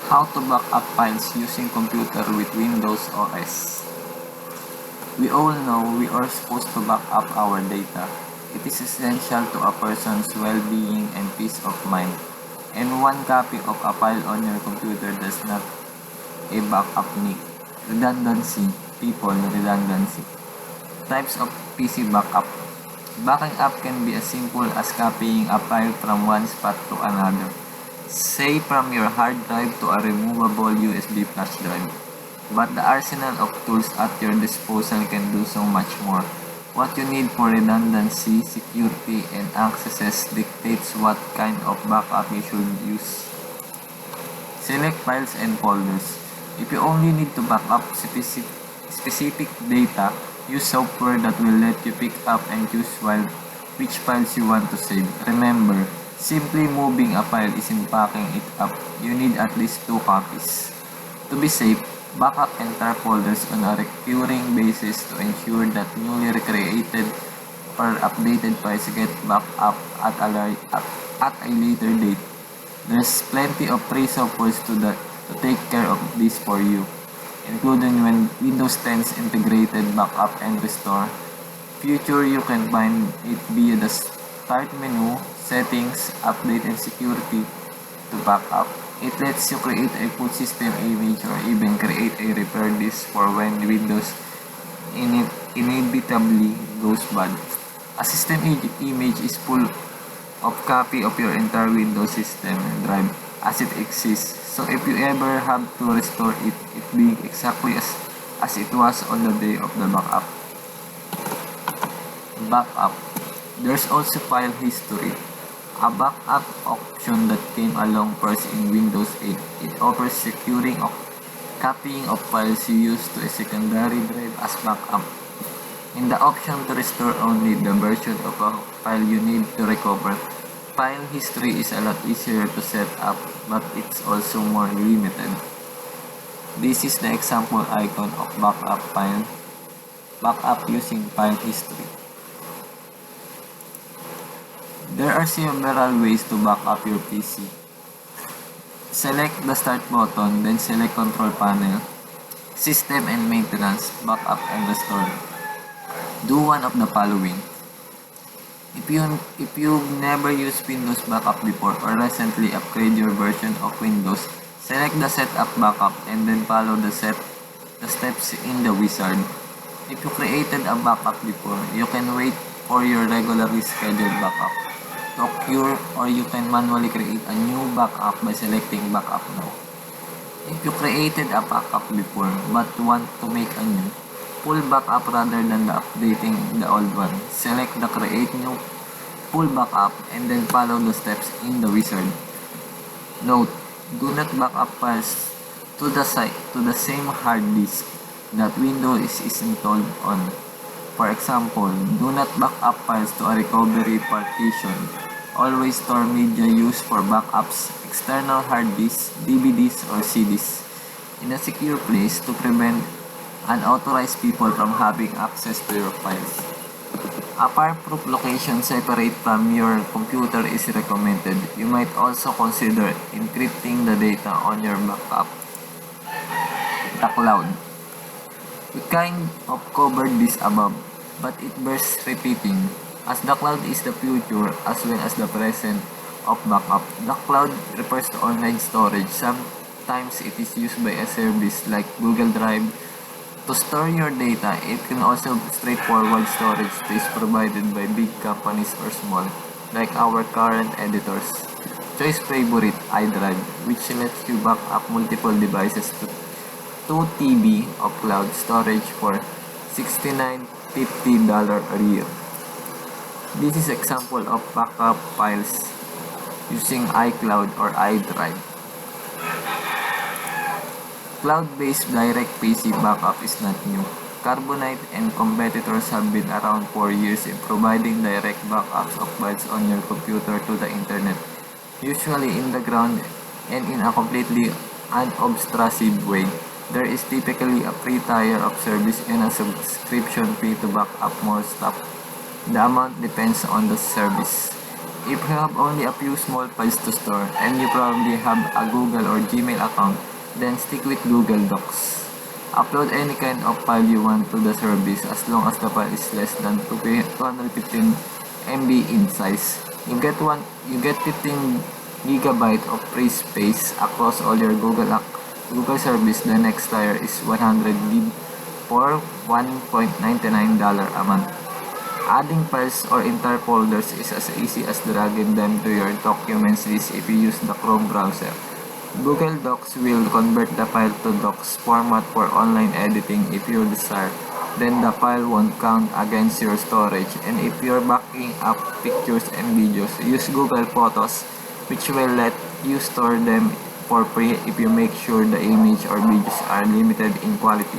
How to back up files using computer with Windows OS. We all know we are supposed to back up our data. It is essential to a person's well-being and peace of mind. And one copy of a file on your computer does not a backup need. Redundancy. Redundancy. Types of PC backup. Backing up can be as simple as copying a file from one spot to another. Say from your hard drive to a removable USB flash drive. But the arsenal of tools at your disposal can do so much more. What you need for redundancy, security, and access dictates what kind of backup you should use. Select files and folders. If you only need to back up specific data, use software that will let you pick up and choose which files you want to save. Remember, simply moving a file isn't backing it up. You need at least 2 copies. To be safe, back up entire folders on a recurring basis to ensure that newly recreated or updated files get backed up at a later date. There's plenty of free software to take care of this for you, including Windows 10's integrated backup and restore feature. You can find it via the Start menu, Settings, Update, and Security to backup. It lets you create a full system image or even create a repair disk for when Windows inevitably goes bad. A system image is full of copy of your entire Windows system drive as it exists. So if you ever have to restore it, it be exactly as it was on the day of the backup. Backup. There's also file history, a backup option that came along first in Windows 8. It offers securing of copying of files you use to a secondary drive as backup. In the option to restore only the version of a file you need to recover, file history is a lot easier to set up, but it's also more limited. This is the example icon of backup using file history. There are several ways to back up your PC. Select the Start button, then select Control Panel, System and Maintenance, Backup and Restore. Do one of the following. If you've never used Windows Backup before or recently upgrade your version of Windows, select the Setup Backup and then follow the steps in the wizard. If you created a backup before, you can wait for your regularly scheduled backup to occur, or you can manually create a new backup by selecting Backup Now. If you created a backup before but want to make a new full backup rather than updating the old one, select the Create New Full Backup and then follow the steps in the wizard. Note: do not back up files to the same hard disk that Windows is installed on. For example, do not back up files to a recovery partition. Always store media used for backups, external hard disks, DVDs, or CDs, in a secure place to prevent unauthorized people from having access to your files. A fireproof location separate from your computer is recommended. You might also consider encrypting the data on your backup. The cloud. We kind of covered this above, but it bears repeating, as the cloud is the future as well as the present of backup. The cloud refers to online storage. Sometimes it is used by a service like Google Drive to store your data. It can also be straightforward storage space provided by big companies or small, like our current editor's choice favorite, iDrive, which lets you back up multiple devices to 2 TB of cloud storage for $69.50 a year. This is example of backup files using iCloud or iDrive. Cloud-based direct PC backup is not new. Carbonite and competitors have been around for years in providing direct backups of files on your computer to the internet, usually in the ground and in a completely unobtrusive way. There is typically a free tier of service and a subscription fee to back up more stuff. The amount depends on the service. If you have only a few small files to store and you probably have a Google or Gmail account, then stick with Google Docs. Upload any kind of file you want to the service as long as the file is less than 215 MB in size. You get 15 GB of free space across all your Google service. The next tier is 100 GB for $1.99 a month. Adding files or entire folders is as easy as dragging them to your documents list if you use the Chrome browser. Google Docs will convert the file to Docs format for online editing if you desire. Then the file won't count against your storage. And if you're backing up pictures and videos, use Google Photos, which will let you store them for free if you make sure the image or videos are limited in quality.